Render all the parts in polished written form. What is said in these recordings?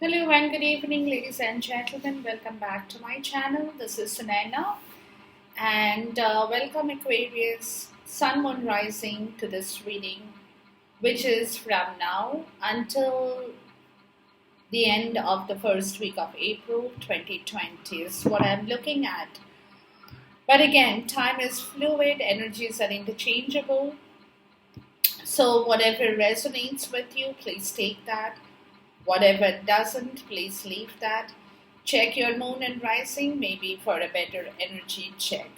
Hello and good evening, ladies and gentlemen. Welcome back to my channel. This is Sunaina, and welcome Aquarius, Sun, Moon, Rising to this reading, which is from now until the end of the first week of April 2020 is what I'm looking at. But again, time is fluid, energies are interchangeable. So whatever resonates with you, please take that. Whatever doesn't, please leave that. Check your moon and rising, maybe for a better energy check.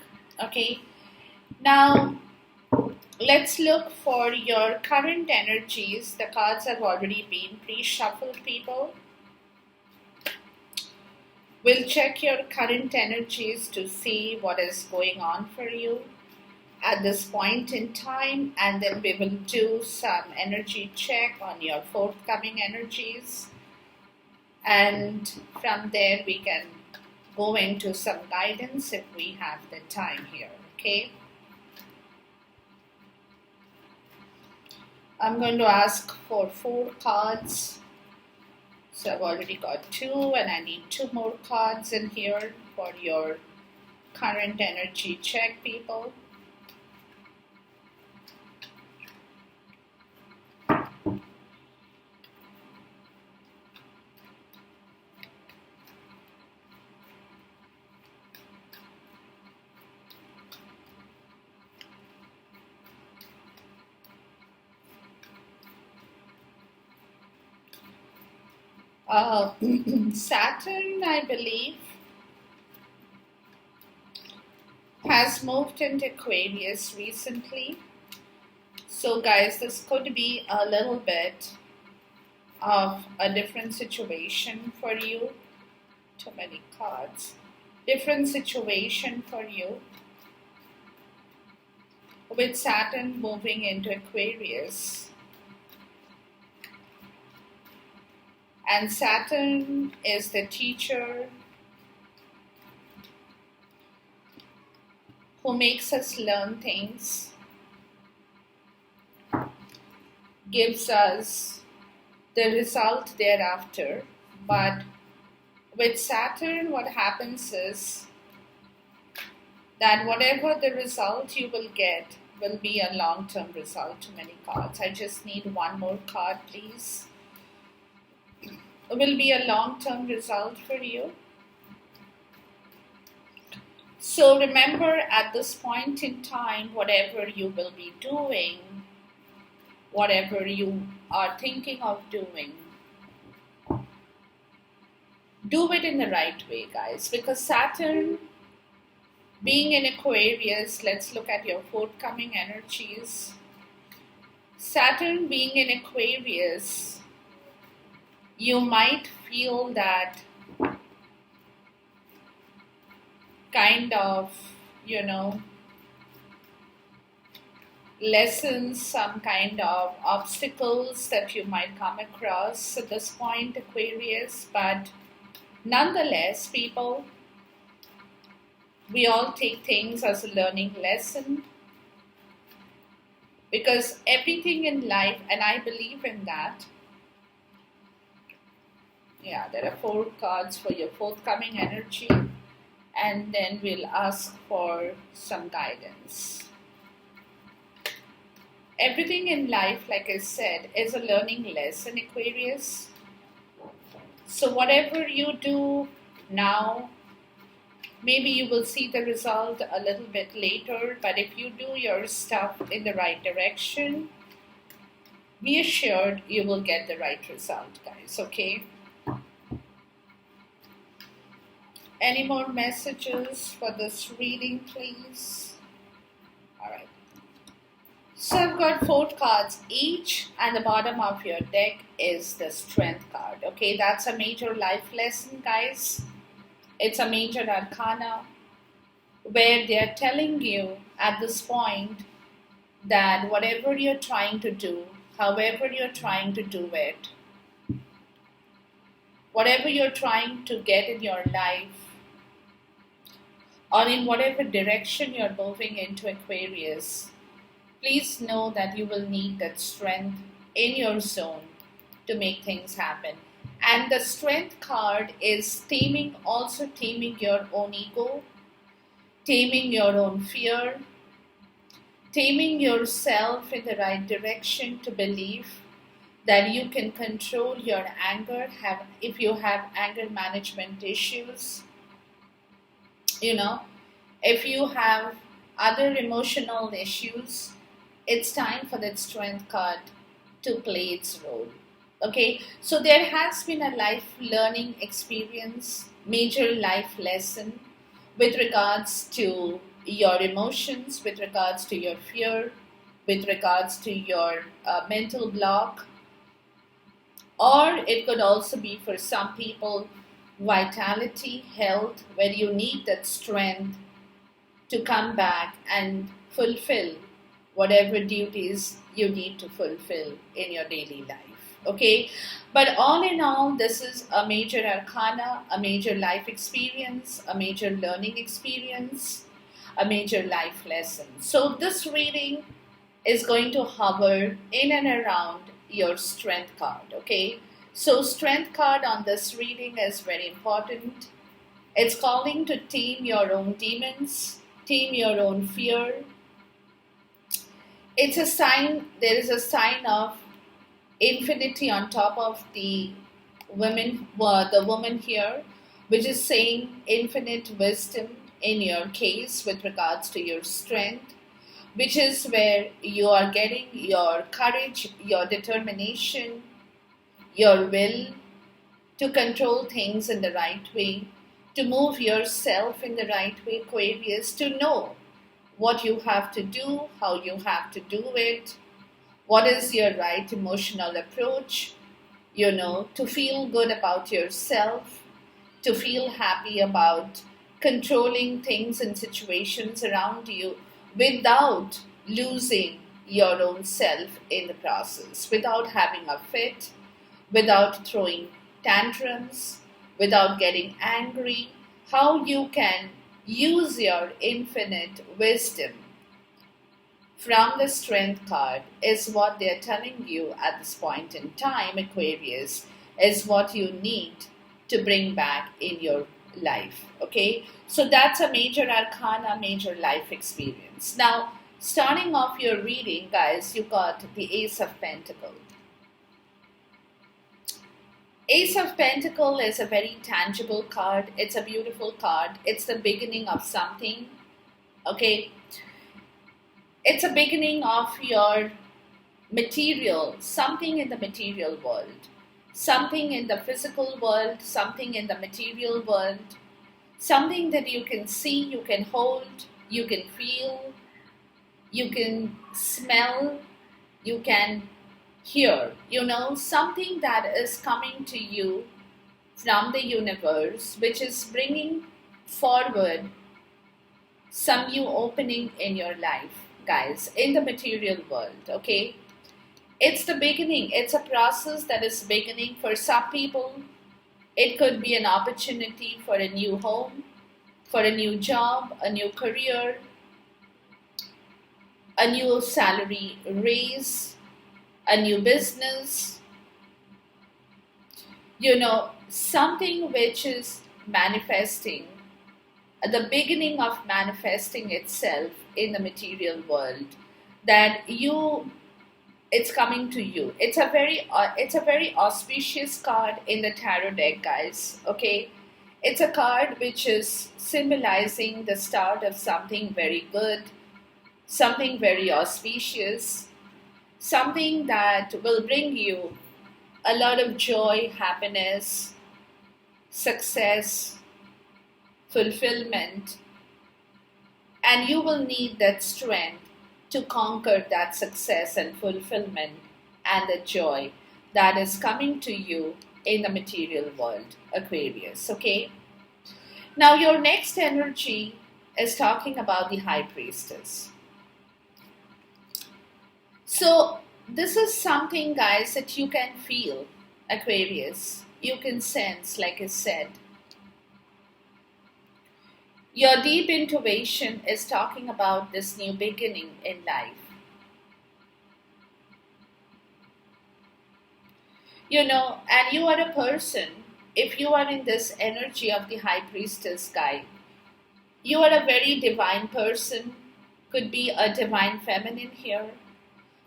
Okay, now let's look for your current energies. The cards have already been pre shuffled, people. We'll check your current energies to see what is going on for you at this point in time, and then we will do some energy check on your forthcoming energies, and from there we can go into some guidance if we have the time here. Okay, I'm going to ask for 4 cards. So I've already got 2 and I need 2 more cards in here for your current energy check, people. Saturn, I believe, has moved into Aquarius recently. So guys, this could be a little bit of a different situation for you. Too many cards. Different situation for you with Saturn moving into Aquarius. And Saturn is the teacher who makes us learn things, gives us the result thereafter. But with Saturn, what happens is that whatever the result you will get will be a long-term result. Too many cards. I just need 1 more card, please. It will be a long-term result for you. So remember, at this point in time, whatever you will be doing, whatever you are thinking of doing, do it in the right way, guys. Because Saturn being in Aquarius, let's look at your forthcoming energies. Saturn being in Aquarius, you might feel that kind of, lessons, some kind of obstacles that you might come across at this point, Aquarius. But nonetheless, people, we all take things as a learning lesson, because everything in life, and I believe in that. Yeah, there are 4 cards for your forthcoming energy, and then we'll ask for some guidance. Everything in life, like I said, is a learning lesson, Aquarius. So whatever you do now, maybe you will see the result a little bit later, but if you do your stuff in the right direction, be assured you will get the right result, guys, okay? Any more messages for this reading, please? All right. So I've got 4 cards each, and the bottom of your deck is the Strength card. Okay, that's a major life lesson, guys. It's a major arcana where they're telling you at this point that whatever you're trying to do, however you're trying to do it, whatever you're trying to get in your life, or in whatever direction you're moving into, Aquarius, please know that you will need that strength in your zone to make things happen. And the strength card is also taming your own ego, taming your own fear, taming yourself in the right direction to believe that you can control your anger. If you have anger management issues, you know, if you have other emotional issues, it's time for that strength card to play its role. Okay, so there has been a life learning experience, major life lesson with regards to your emotions, with regards to your fear, with regards to your mental block, or it could also be for some people vitality, health, where you need that strength to come back and fulfill whatever duties you need to fulfill in your daily life. Okay, but all in all, this is a major arcana, a major life experience, a major learning experience, a major life lesson. So this reading is going to hover in and around your strength card. Okay, so strength card on this reading is very important. It's calling to tame your own demons, tame your own fear. It's a sign, there is a sign of infinity on top of the woman here, which is saying infinite wisdom in your case with regards to your strength, which is where you are getting your courage, your determination, your will to control things in the right way, to move yourself in the right way, Aquarius, to know what you have to do, how you have to do it, what is your right emotional approach, to feel good about yourself, to feel happy about controlling things and situations around you without losing your own self in the process, without having a fit, without throwing tantrums, without getting angry, how you can use your infinite wisdom from the strength card is what they're telling you at this point in time, Aquarius, is what you need to bring back in your life. Okay, so that's a major arcana, major life experience. Now, starting off your reading, guys, you got the Ace of Pentacles. Ace of Pentacles is a very tangible card. It's a beautiful card. It's the beginning of something. Okay, it's a beginning of your material, something in the material world, something in the physical world, something in the material world, something that you can see, you can hold, you can feel, you can smell, you can hear, something that is coming to you from the universe, which is bringing forward some new opening in your life, guys, in the material world. Okay, it's the beginning. It's a process that is beginning. For some people, it could be an opportunity for a new home, for a new job, a new career, a new salary raise, a new business, something which is manifesting, the beginning of manifesting itself in the material world, that it's coming to you. It's a very auspicious card in the tarot deck, guys. Okay, it's a card which is symbolizing the start of something very good, something very auspicious, something that will bring you a lot of joy, happiness, success, fulfillment, and you will need that strength to conquer that success and fulfillment and the joy that is coming to you in the material world, Aquarius. Okay, now your next energy is talking about the High Priestess. So this is something, guys, that you can feel, Aquarius. You can sense, like I said. Your deep intuition is talking about this new beginning in life. And you are a person, if you are in this energy of the high priestess guy, you are a very divine person, could be a divine feminine here,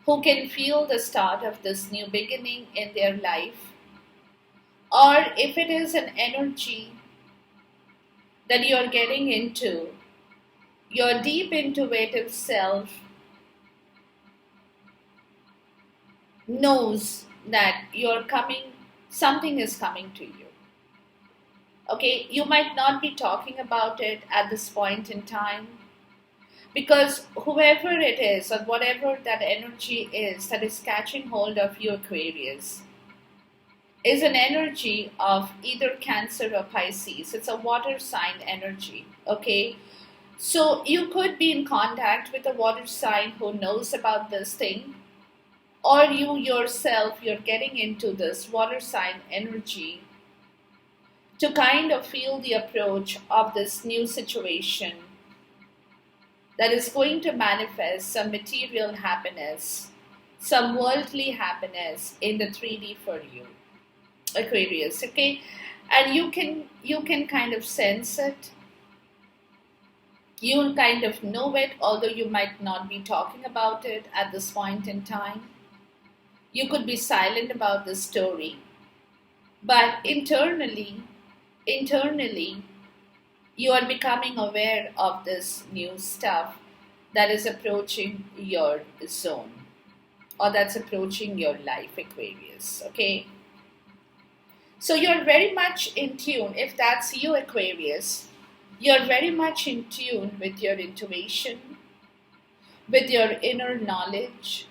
who can feel the start of this new beginning in their life. Or if it is an energy that you're getting into, your deep intuitive self knows that something is coming to you. Okay, you might not be talking about it at this point in time, because whoever it is or whatever that energy is that is catching hold of you, Aquarius, is an energy of either Cancer or Pisces. It's a water sign energy, okay? So you could be in contact with a water sign who knows about this thing, or you yourself, you're getting into this water sign energy to kind of feel the approach of this new situation that is going to manifest some material happiness, some worldly happiness in the 3D for you, Aquarius, okay? And you can kind of sense it. You'll kind of know it, although you might not be talking about it at this point in time. You could be silent about the story. But internally, you are becoming aware of this new stuff that is approaching your zone, or that's approaching your life, Aquarius, okay? So you're very much in tune. If that's you, Aquarius, you're very much in tune with your intuition, with your inner knowledge.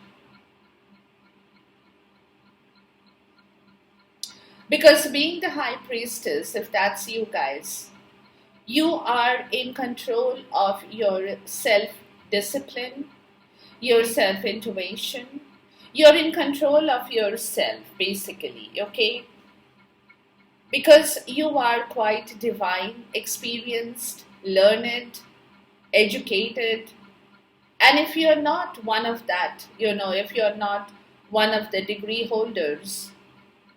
Because being the high priestess, if that's you guys, you are in control of your self-discipline, your self-intuition. You're in control of yourself, basically, okay? Because you are quite divine, experienced, learned, educated. And if you're not one of that, if you're not one of the degree holders,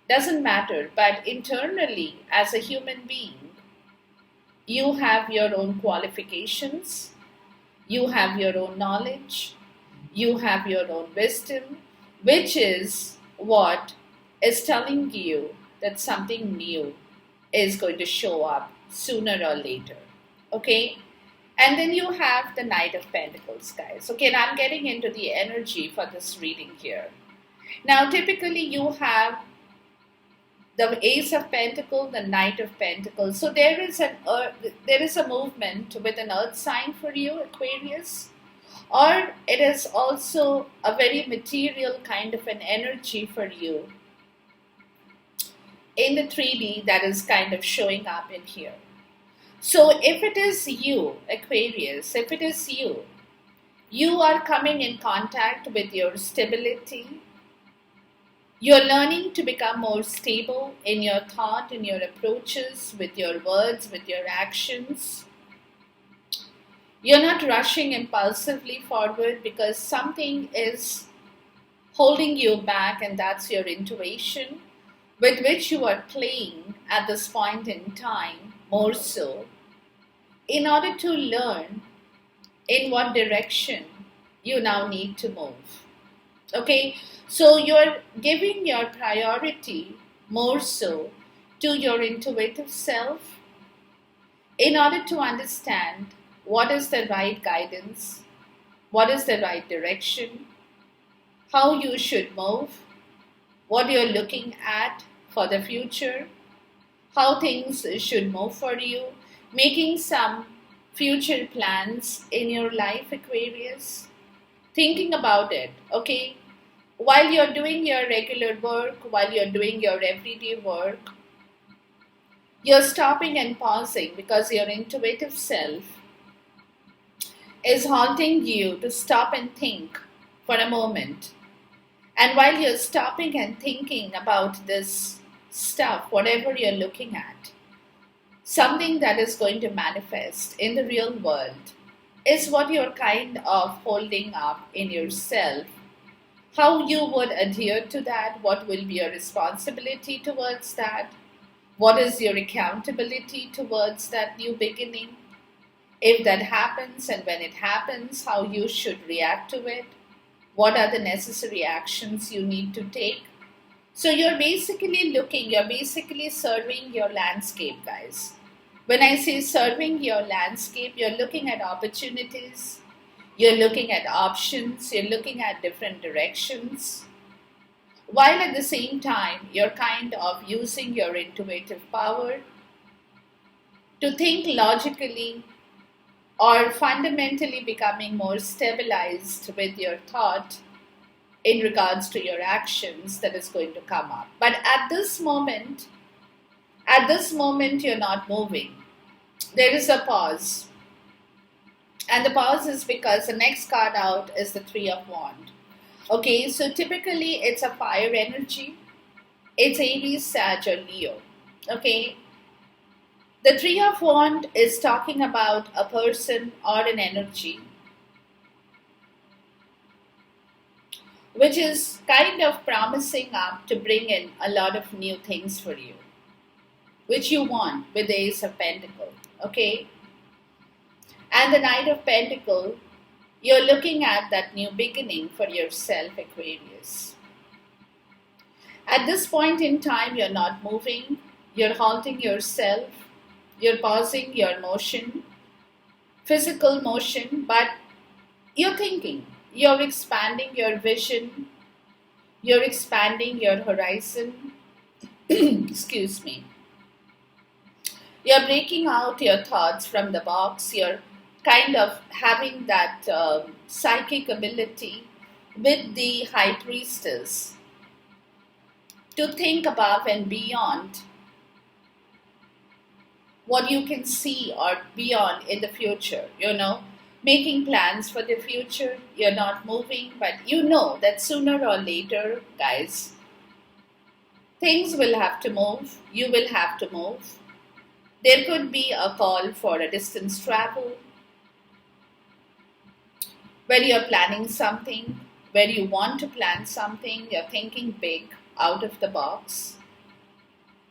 doesn't matter. But internally, as a human being, you have your own qualifications, you have your own knowledge, you have your own wisdom, which is what is telling you that something new is going to show up sooner or later. Okay? And then you have the Knight of Pentacles, guys. Okay, and I'm getting into the energy for this reading here. Now, typically you have the Ace of Pentacles, the Knight of Pentacles. So there is a movement with an earth sign for you, Aquarius. Or it is also a very material kind of an energy for you in the 3D that is kind of showing up in here. So if it is you, Aquarius, if it is you, you are coming in contact with your stability. You're learning to become more stable in your thought, in your approaches, with your words, with your actions. You're not rushing impulsively forward because something is holding you back, and that's your intuition, with which you are playing at this point in time more so, in order to learn in what direction you now need to move. Okay, so you're giving your priority more so to your intuitive self in order to understand what is the right guidance, what is the right direction, how you should move, what you're looking at for the future, how things should move for you, making some future plans in your life, Aquarius, thinking about it, okay? While you're doing your regular work, while you're doing your everyday work, you're stopping and pausing because your intuitive self is haunting you to stop and think for a moment. And while you're stopping and thinking about this stuff, whatever you're looking at, something that is going to manifest in the real world is what you're kind of holding up in yourself how you would adhere to that, what will be your responsibility towards that, what is your accountability towards that new beginning, if that happens and when it happens, how you should react to it, what are the necessary actions you need to take. So you're basically serving your landscape, guys. When I say serving your landscape, you're looking at opportunities, you're looking at options, you're looking at different directions, while at the same time, you're kind of using your intuitive power to think logically or fundamentally becoming more stabilized with your thought in regards to your actions that is going to come up. But at this moment, you're not moving. There is a pause. And the pause is because the next card out is the Three of Wands. Okay, so typically it's a fire energy. It's Aries, Sag, or Leo. Okay, the Three of Wands is talking about a person or an energy which is kind of promising up to bring in a lot of new things for you, which you want with the Ace of Pentacles. Okay, and the Knight of Pentacles, you're looking at that new beginning for yourself, Aquarius. At this point in time, you're not moving, you're halting yourself, you're pausing your motion, physical motion, but you're thinking, you're expanding your vision, you're expanding your horizon. Excuse me. You're breaking out your thoughts from the box, you're kind of having that psychic ability with the High Priestess to think above and beyond what you can see or beyond in the future, making plans for the future. You're not moving, but you know that sooner or later, guys, things will have to move. You will have to move. There could be a call for a distance travel, where you're planning something, where you want to plan something, you're thinking big, out of the box.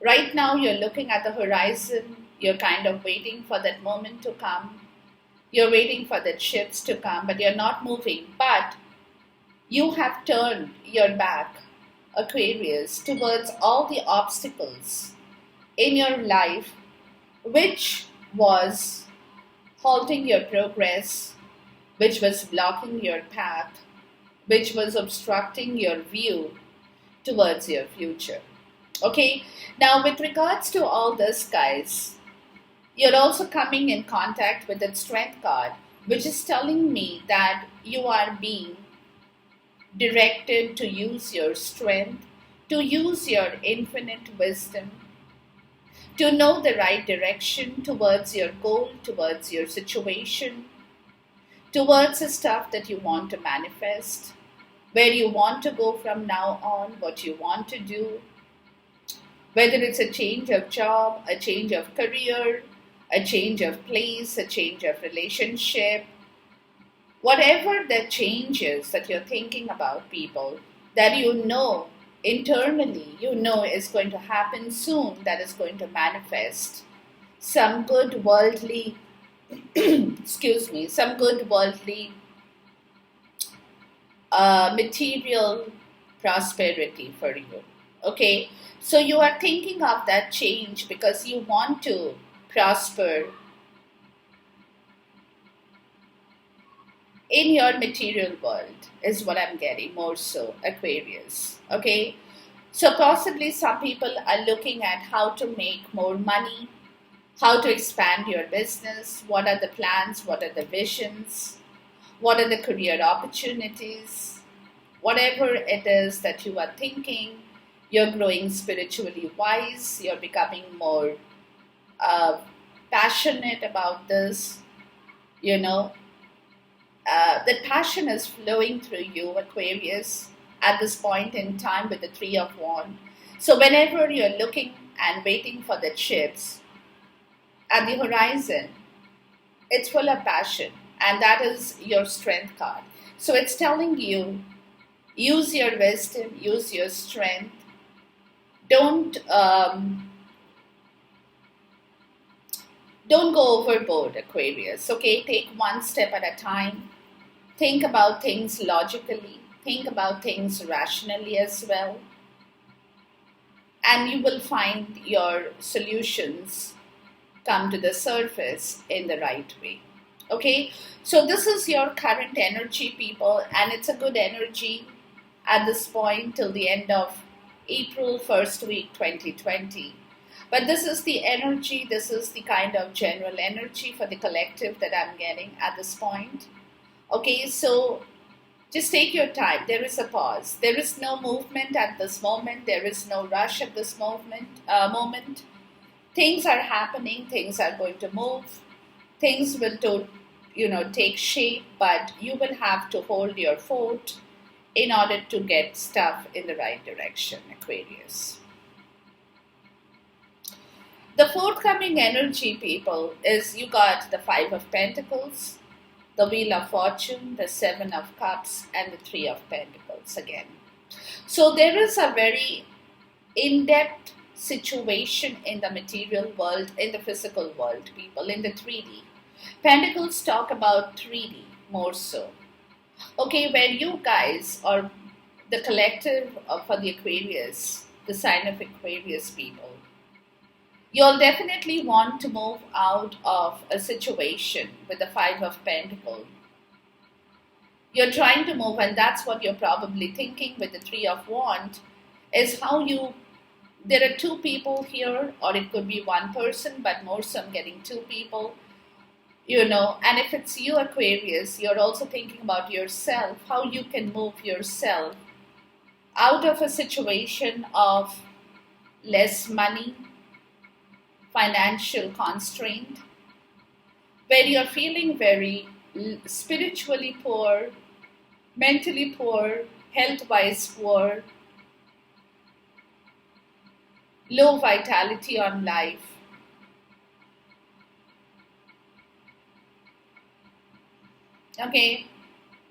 Right now, you're looking at the horizon, you're kind of waiting for that moment to come. You're waiting for the shifts to come, but you're not moving. But you have turned your back, Aquarius, towards all the obstacles in your life, which was halting your progress, which was blocking your path, which was obstructing your view towards your future. Okay, now with regards to all this, guys, you're also coming in contact with that Strength card, which is telling me that you are being directed to use your strength, to use your infinite wisdom, to know the right direction towards your goal, towards your situation, towards the stuff that you want to manifest, where you want to go from now on, what you want to do, whether it's a change of job, a change of career, a change of place, a change of relationship, whatever the change is that you're thinking about, people, that you know internally, is going to happen soon, that is going to manifest some good worldly, some good worldly material prosperity for you. Okay, so you are thinking of that change because you want to prosper in your material world, is what I'm getting more so, Aquarius. Okay, so possibly some people are looking at how to make more money, how to expand your business, what are the plans, what are the visions, what are the career opportunities, whatever it is that you are thinking. You're growing spiritually wise, you're becoming more passionate about this, that passion is flowing through you, Aquarius, at this point in time with the Three of Wands. So whenever you're looking and waiting for the chips at the horizon, it's full of passion, and that is your Strength card. So it's telling you, Use your wisdom, use your strength. Don't um, don't go overboard, Aquarius. Okay, take one step at a time. Think about things logically. Think about things rationally as well, and you will find your solutions come to the surface in the right way. Okay, so this is your current energy, people, and it's a good energy at this point till the end of April, first week 2020. But this is the energy, this is the kind of general energy for the collective that I'm getting at this point. Okay, so just take your time. There is a pause. There is no movement at this moment. There is no rush at this moment. Things are happening. Things are going to move. Things will take shape, but you will have to hold your fort in order to get stuff in the right direction, Aquarius. The forthcoming energy, people, is you got the Five of Pentacles, the Wheel of Fortune, the Seven of Cups, and the Three of Pentacles again. So there is a very in-depth situation in the material world, in the physical world, people, in the 3D. Pentacles talk about 3D more so. Okay, where you guys, or the collective for the Aquarius, the sign of Aquarius people, you'll definitely want to move out of a situation with the Five of Pentacles. You're trying to move, and that's what you're probably thinking with the Three of Wands, is how there are two people here, or it could be one person, but more so I'm getting two people, and if it's you, Aquarius, you're also thinking about yourself, how you can move yourself out of a situation of less money, financial constraint, where you're feeling very spiritually poor, mentally poor, health-wise poor, low vitality on life. Okay,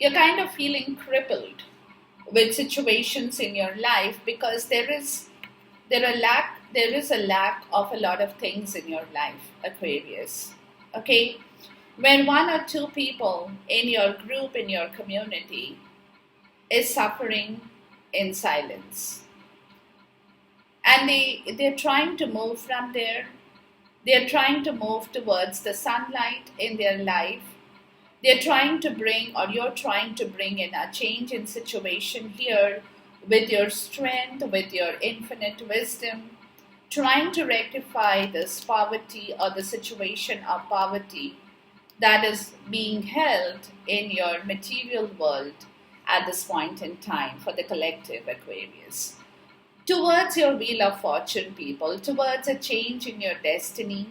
you're kind of feeling crippled with situations in your life because there is a lack of a lot of things in your life, Aquarius. Okay, when one or two people in your group, in your community, is suffering in silence, and they're trying to move from there, they're trying to move towards the sunlight in their life. They're trying to bring, or you're trying to bring in a change in situation here with your strength, with your infinite wisdom, trying to rectify this poverty or the situation of poverty that is being held in your material world at this point in time for the collective, Aquarius. Towards your Wheel of Fortune, people, towards a change in your destiny,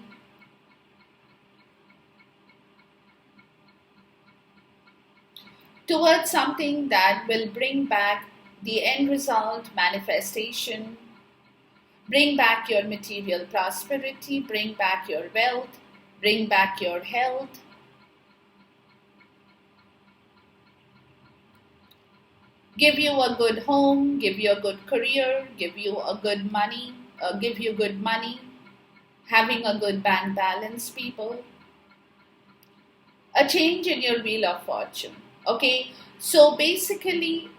towards something that will bring back the end result, manifestation, bring back your material prosperity, bring back your wealth, bring back your health. Give you a good home, give you a good career, give you good money, having a good bank balance, people. A change in your Wheel of Fortune. Okay, so basically,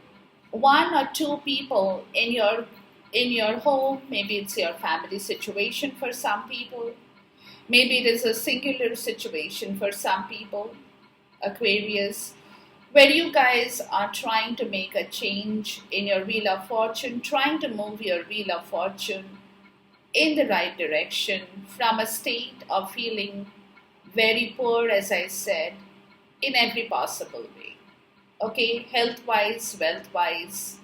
one or two people in your home, maybe it's your family situation for some people, maybe it is a singular situation for some people, Aquarius, where you guys are trying to make a change in your Wheel of Fortune, trying to move your Wheel of Fortune in the right direction from a state of feeling very poor, as I said, in every possible way. Okay, health-wise, wealth-wise,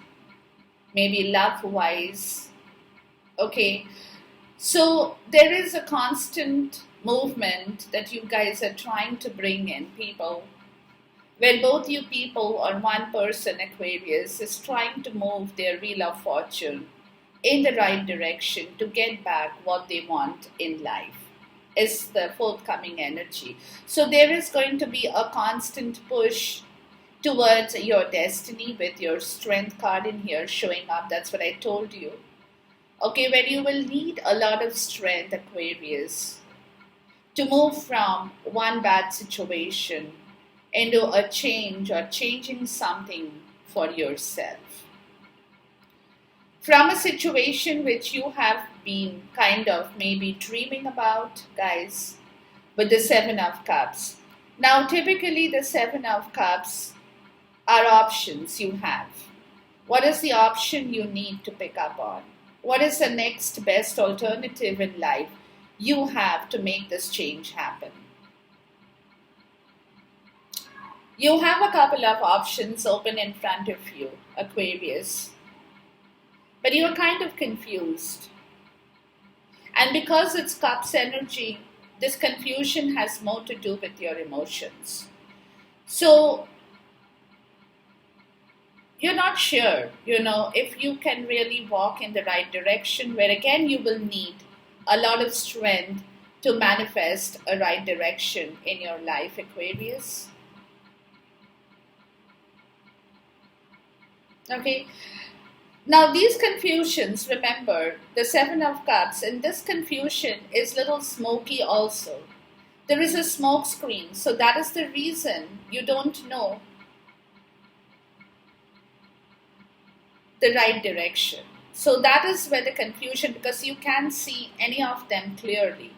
maybe love-wise. Okay, so there is a constant movement that you guys are trying to bring in, people, where both you people or one person, Aquarius, is trying to move their Wheel of Fortune in the right direction to get back what they want in life, is the forthcoming energy. So there is going to be a constant push towards your destiny with your strength card in here showing up. That's what I told you. Okay, where you will need a lot of strength, Aquarius, to move from one bad situation into a change or changing something for yourself. From a situation which you have been kind of maybe dreaming about, guys, with the Seven of Cups. Now, typically, the Seven of Cups are options you have. What is the option you need to pick up on? What is the next best alternative in life you have to make this change happen? You have a couple of options open in front of you, Aquarius, but you're kind of confused. And because it's Cups energy, this confusion has more to do with your emotions. So, you're not sure, if you can really walk in the right direction, where again you will need a lot of strength to manifest a right direction in your life, Aquarius. Okay. Now these confusions, remember, the Seven of Cups, and this confusion is little smoky also. There is a smoke screen, so that is the reason you don't know the right direction. So that is where the confusion, because you can't see any of them clearly.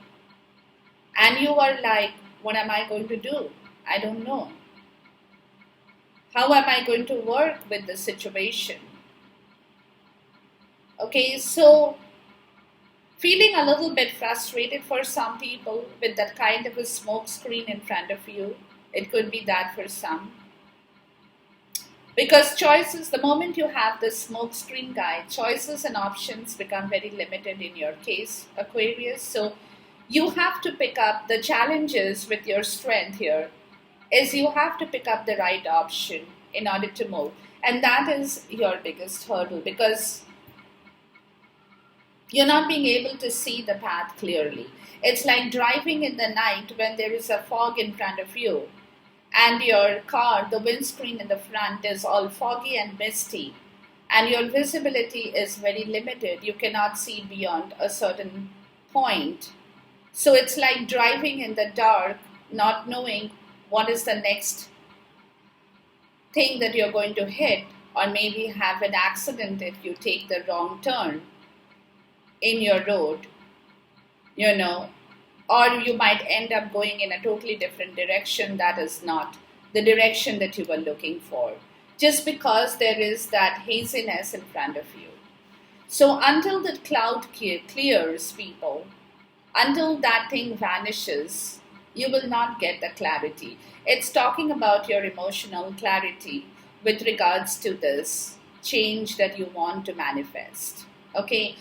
And you are like, what am I going to do? I don't know. How am I going to work with the situation? Okay, so feeling a little bit frustrated for some people with that kind of a smoke screen in front of you. It could be that for some. Because choices, the moment you have this smoke screen guide, choices and options become very limited in your case, Aquarius. So you have to pick up the challenges with your strength here, is you have to pick up the right option in order to move. And that is your biggest hurdle, because you're not being able to see the path clearly. It's like driving in the night when there is a fog in front of you and your car, the windscreen in the front is all foggy and misty and your visibility is very limited. You cannot see beyond a certain point. So it's like driving in the dark, not knowing what is the next thing that you're going to hit, or maybe have an accident if you take the wrong turn in your road, or you might end up going in a totally different direction that is not the direction that you were looking for, just because there is that haziness in front of you. So until the cloud clears, people, until that thing vanishes, you will not get the clarity. It's talking about your emotional clarity with regards to this change that you want to manifest. Okay.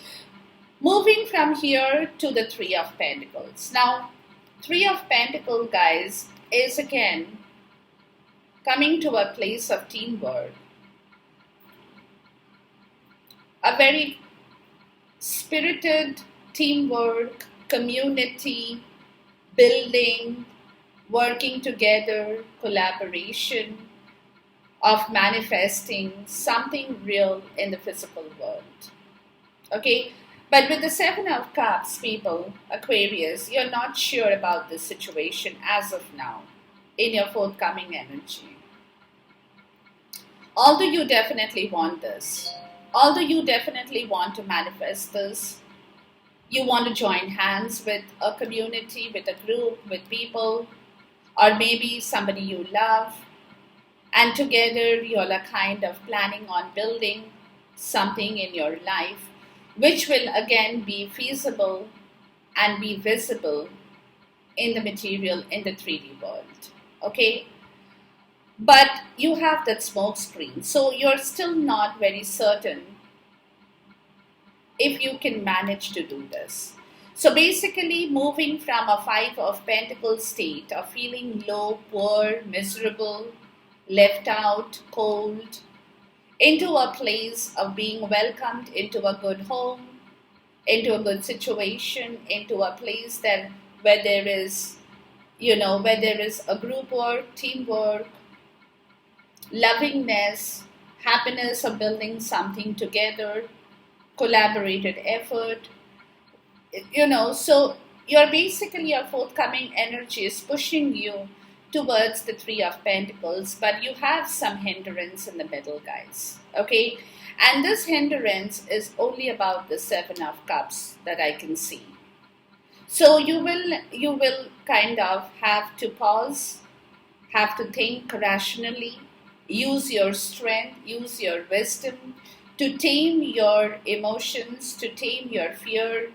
Moving from here to the Three of Pentacles. Now, Three of Pentacles, guys, is again coming to a place of teamwork. A very spirited teamwork, community, building, working together, collaboration, of manifesting something real in the physical world. Okay? But with the Seven of Cups, people, Aquarius, you're not sure about this situation as of now in your forthcoming energy. Although you definitely want this, although you definitely want to manifest this, you want to join hands with a community, with a group, with people, or maybe somebody you love, and together you're kind of planning on building something in your life, which will again be feasible and be visible in the material, in the 3D world. Okay? But you have that smoke screen, so you're still not very certain if you can manage to do this. So basically, moving from a Five of Pentacles state of feeling low, poor, miserable, left out, cold, into a place of being welcomed into a good home, into a good situation, into a place that where there is, where there is a group work, teamwork, lovingness, happiness of building something together, collaborated effort, so your forthcoming energy is pushing you towards the Three of Pentacles, but you have some hindrance in the middle, guys. Okay, and this hindrance is only about the Seven of Cups that I can see. So you will kind of have to pause, have to think rationally, use your strength, use your wisdom to tame your emotions, to tame your fear,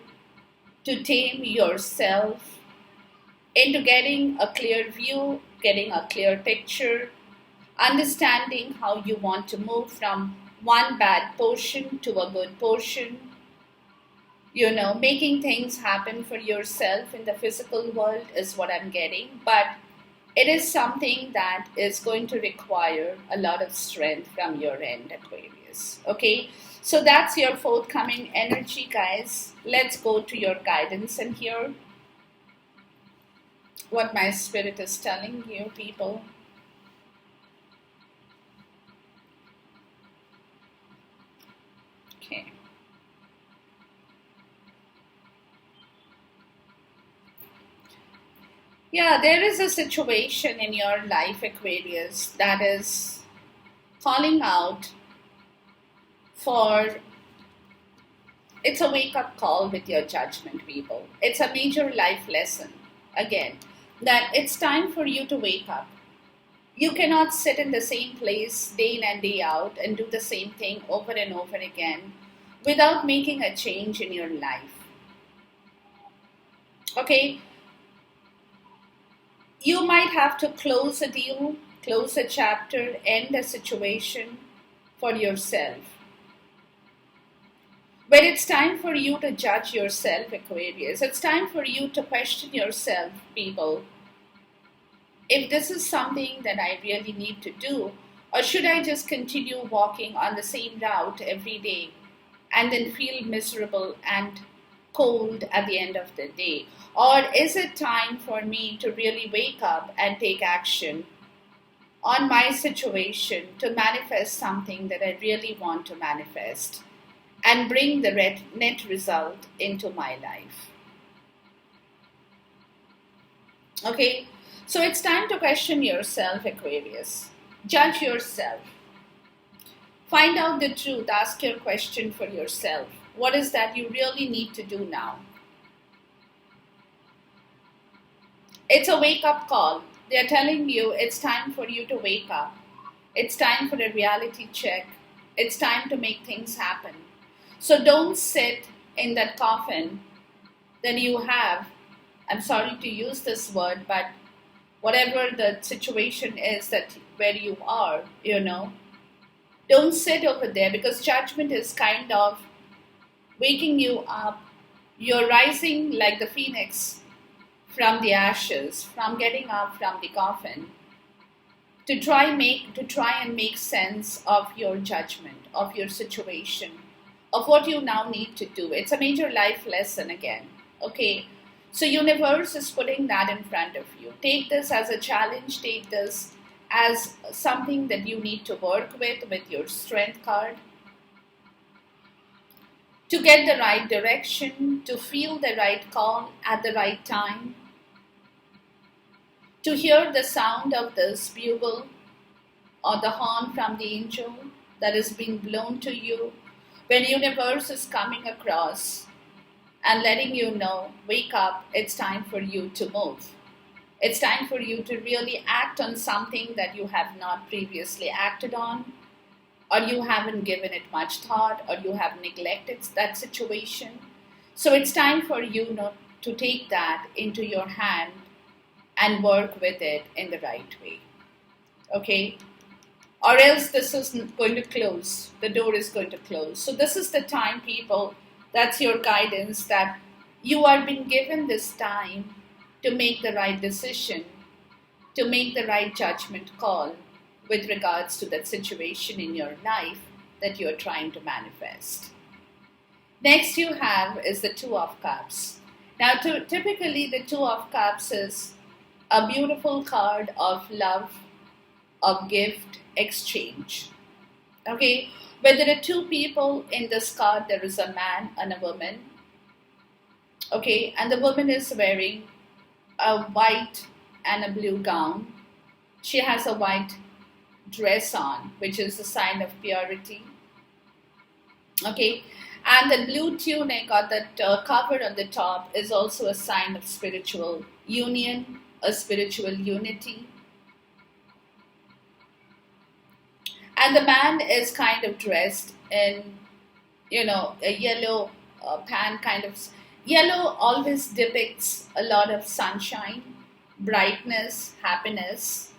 to tame yourself into getting a clear view, getting a clear picture, understanding how you want to move from one bad portion to a good portion, making things happen for yourself in the physical world is what I'm getting. But it is something that is going to require a lot of strength from your end, Aquarius. Okay, so that's your forthcoming energy, guys. Let's go to your guidance and hear what my spirit is telling you, people. Okay. Yeah, there is a situation in your life, Aquarius, that is calling out for, it's a wake up call with your judgment, people. It's a major life lesson, again, that it's time for you to wake up. You cannot sit in the same place day in and day out and do the same thing over and over again without making a change in your life. Okay? You might have to close a deal, close a chapter, end a situation for yourself. But it's time for you to judge yourself, Aquarius. It's time for you to question yourself, people. If this is something that I really need to do, or should I just continue walking on the same route every day and then feel miserable and cold at the end of the day? Or is it time for me to really wake up and take action on my situation to manifest something that I really want to manifest and bring the net result into my life? Okay, so it's time to question yourself, Aquarius. Judge yourself. Find out the truth. Ask your question for yourself. What is that you really need to do now? It's a wake-up call. They're telling you it's time for you to wake up. It's time for a reality check. It's time to make things happen. So don't sit in that coffin that you have. I'm sorry to use this word, but whatever the situation is that where you are, don't sit over there, because judgment is kind of waking you up. You're rising like the phoenix from the ashes, from getting up from the coffin, to try and make sense of your judgment, of your situation, of what you now need to do. It's a major life lesson again. Okay, so universe is putting that in front of you. Take this as a challenge. Take this as something that you need to work with your strength card, to get the right direction, to feel the right call at the right time, to hear the sound of this bugle or the horn from the angel that is being blown to you when universe is coming across and letting you know, wake up, it's time for you to move. It's time for you to really act on something that you have not previously acted on, or you haven't given it much thought, or you have neglected that situation. So it's time for you to take that into your hand and work with it in the right way. Okay? Or else this is going to close. The door is going to close. So this is the time, people. That's your guidance, that you are being given this time to make the right decision, to make the right judgment call with regards to that situation in your life that you're trying to manifest. Next you have is the Two of Cups. Now typically the Two of Cups is a beautiful card of love, of gift exchange. Okay, where there are two people in this card, there is a man and a woman. Okay, and the woman is wearing a white and a blue gown. She has a white dress on, which is a sign of purity. Okay, and the blue tunic or the cover on the top is also a sign of spiritual union, a spiritual unity. And the man is kind of dressed in, a yellow pant kind of. Yellow always depicts a lot of sunshine, brightness, happiness.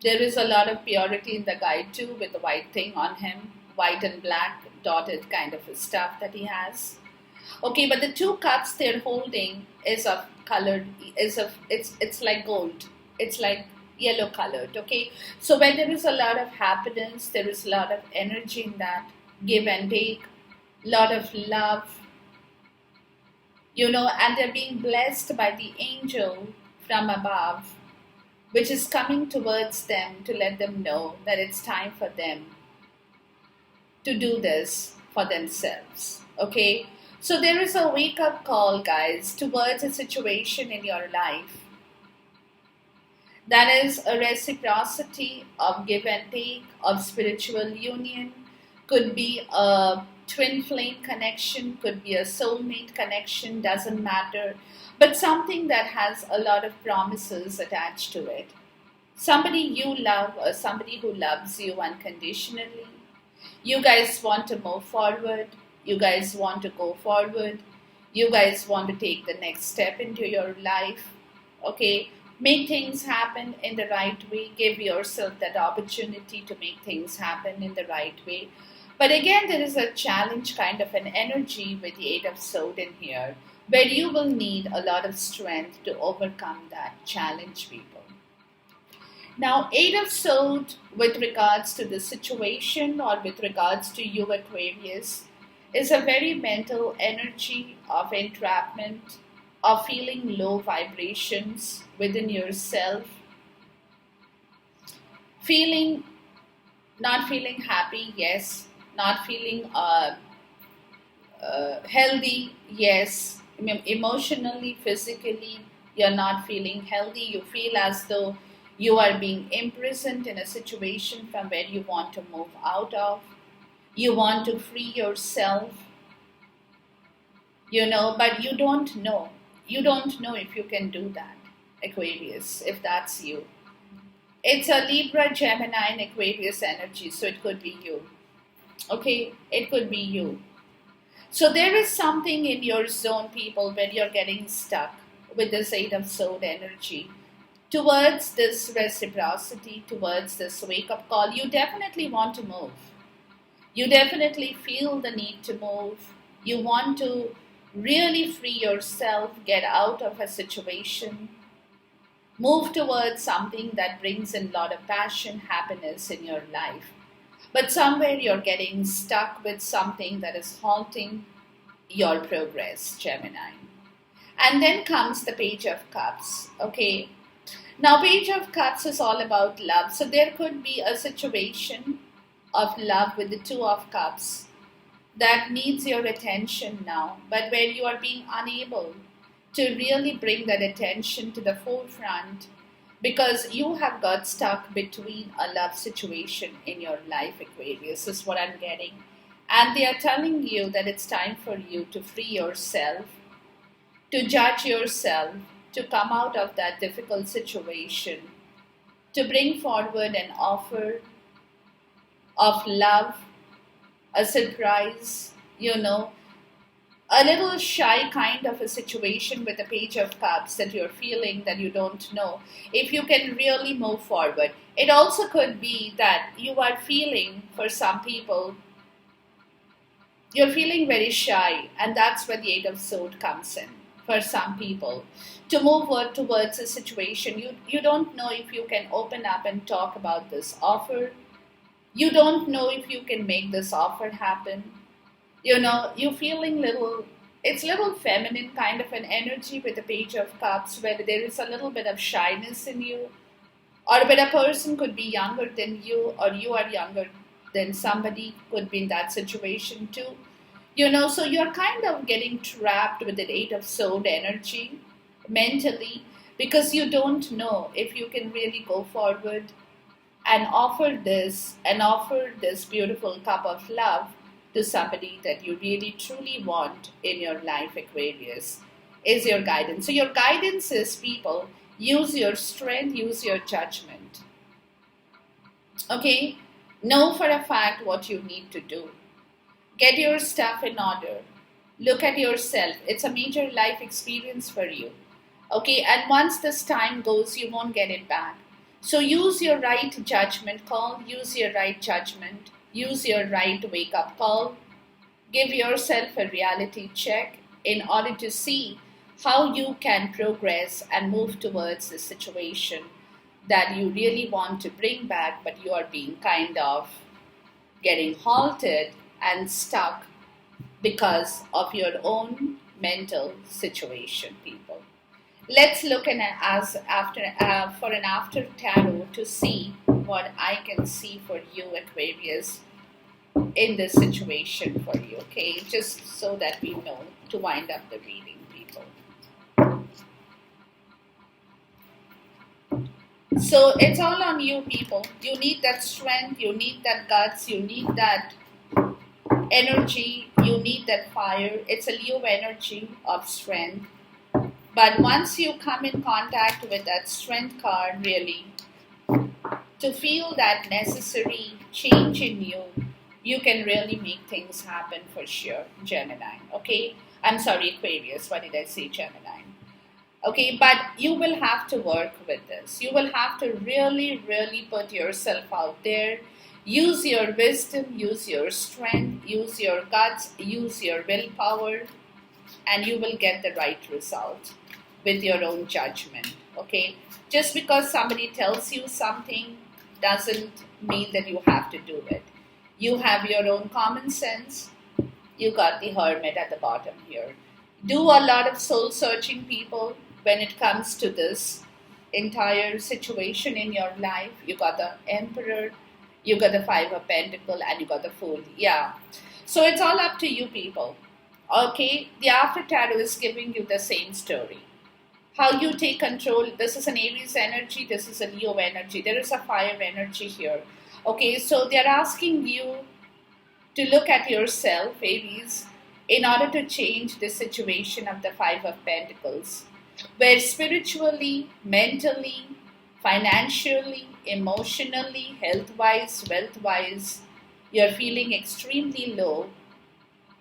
There is a lot of purity in the guy too, with the white thing on him, white and black dotted kind of stuff that he has. Okay, but the two cups they're holding is of colored, it's like gold. It's like yellow colored. Okay, so when there is a lot of happiness, there is a lot of energy in that, give and take, lot of love, and they're being blessed by the angel from above, which is coming towards them to let them know that it's time for them to do this for themselves. Okay, so there is a wake up call, guys, towards a situation in your life that is a reciprocity of give and take, of spiritual union. Could be a twin flame connection, could be a soulmate connection, doesn't matter, but something that has a lot of promises attached to it. Somebody you love or somebody who loves you unconditionally. You guys want to move forward. You guys want to go forward. You guys want to take the next step into your life. Okay, make things happen in the right way. Give yourself that opportunity to make things happen in the right way. But again, there is a challenge kind of an energy with the Eight of Swords in here, where you will need a lot of strength to overcome that challenge, people. Now, Eight of Swords with regards to the situation or with regards to you, Aquarius, is a very mental energy of entrapment, of feeling low vibrations within yourself, not feeling happy, yes, not feeling healthy, yes, emotionally, physically, you're not feeling healthy. You feel as though you are being imprisoned in a situation from where you want to move out of. You want to free yourself, but you don't know. You don't know if you can do that, Aquarius, if that's you. It's a Libra, Gemini, and Aquarius energy, so it could be you. Okay, it could be you. So there is something in your zone, people, when you're getting stuck with this Eight of Swords energy towards this reciprocity, towards this wake-up call. You definitely want to move. You definitely feel the need to move. You want to really free yourself, get out of a situation, move towards something that brings in a lot of passion, happiness in your life. But somewhere you're getting stuck with something that is halting your progress, Gemini. And then comes the Page of Cups. Okay. Now, Page of Cups is all about love. So there could be a situation of love with the Two of Cups that needs your attention now, but where you are being unable to really bring that attention to the forefront because you have got stuck between a love situation in your life, Aquarius, is what I'm getting. And they are telling you that it's time for you to free yourself, to judge yourself, to come out of that difficult situation, to bring forward an offer of love, a surprise, a little shy kind of a situation with the Page of Cups that you're feeling that you don't know if you can really move forward. It also could be that you are feeling, for some people, you're feeling very shy, and that's where the Eight of Swords comes in. For some people, to move towards a situation, you don't know if you can open up and talk about this offer. You don't know if you can make this offer happen. You're feeling it's little feminine kind of an energy with the Page of Cups, where there is a little bit of shyness in you, Or when a person could be younger than you, or you are younger than somebody, could be in that situation too. So you're kind of getting trapped with the Eight of Sword energy mentally, because you don't know if you can really go forward and offer this beautiful cup of love to somebody that you really truly want in your life. Aquarius is your guidance. So your guidance is, people, use your strength, use your judgment. Okay, know for a fact what you need to do. Get your stuff in order. Look at yourself. It's a major life experience for you. Okay, and once this time goes, you won't get it back. So use your right judgment call, use your right judgment, use your right wake up call. Give yourself a reality check in order to see how you can progress and move towards the situation that you really want to bring back, but you are being kind of getting halted and stuck because of your own mental situation, people. Let's look in for an after tarot to see what I can see for you, Aquarius, in this situation for you, okay? Just so that we know to wind up the reading, people. So it's all on you, people. You need that strength, you need that guts, you need that energy, you need that fire. It's a Leo energy of strength. But once you come in contact with that strength card, really, to feel that necessary change in you, you can really make things happen for sure, Gemini. Okay? I'm sorry, Aquarius. What did I say, Gemini? Okay, but you will have to work with this. You will have to really, really put yourself out there. Use your wisdom, use your strength, use your guts, use your willpower, and you will get the right result with your own judgment. Okay? Just because somebody tells you something doesn't mean that you have to do it. You have your own common sense. You got the Hermit at the bottom here. Do a lot of soul searching, people, when it comes to this entire situation in your life. You got the Emperor, you got the Five of Pentacles, and you got the Fool. Yeah. So it's all up to you, people. Okay? The After Tarot is giving you the same story. How you take control. This is an Aries energy. This is a Leo energy. There is a fire energy here. Okay? So they're asking you to look at yourself, Aries, in order to change the situation of the Five of Pentacles, where spiritually, mentally, financially, emotionally, health-wise, wealth-wise, you're feeling extremely low,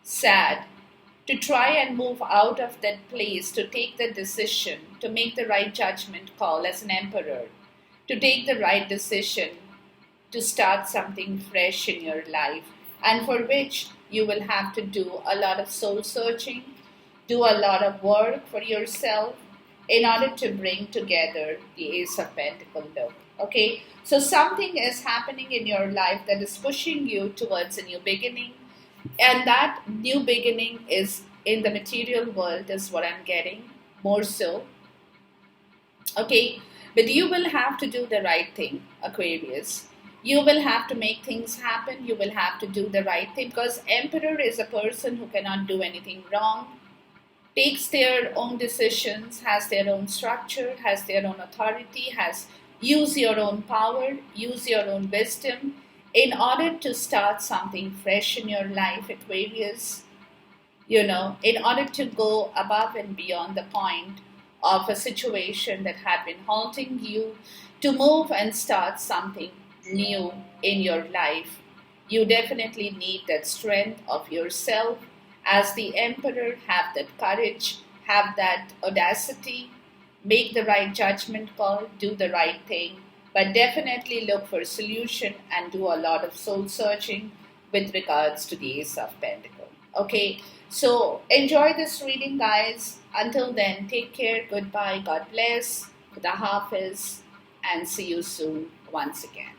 sad, to try and move out of that place, to take the decision, to make the right judgment call as an Emperor, to take the right decision, to start something fresh in your life, and for which you will have to do a lot of soul searching, do a lot of work for yourself in order to bring together the Ace of Pentacles look. Okay, so something is happening in your life that is pushing you towards a new beginning, and that new beginning is in the material world, is what I'm getting more so. Okay, but you will have to do the right thing, Aquarius. You will have to make things happen. You will have to do the right thing, because Emperor is a person who cannot do anything wrong, takes their own decisions, has their own structure, has their own authority, use your own power, use your own wisdom in order to start something fresh in your life, Aquarius. In order to go above and beyond the point of a situation that had been halting you, to move and start something new in your life. You definitely need that strength of yourself as the Emperor. Have that courage, have that audacity, make the right judgment call, do the right thing, but definitely look for solution and do a lot of soul searching with regards to the Ace of Pentacles. Okay, so enjoy this reading, guys. Until then, take care, goodbye, God bless, Khuda Hafiz, and see you soon once again.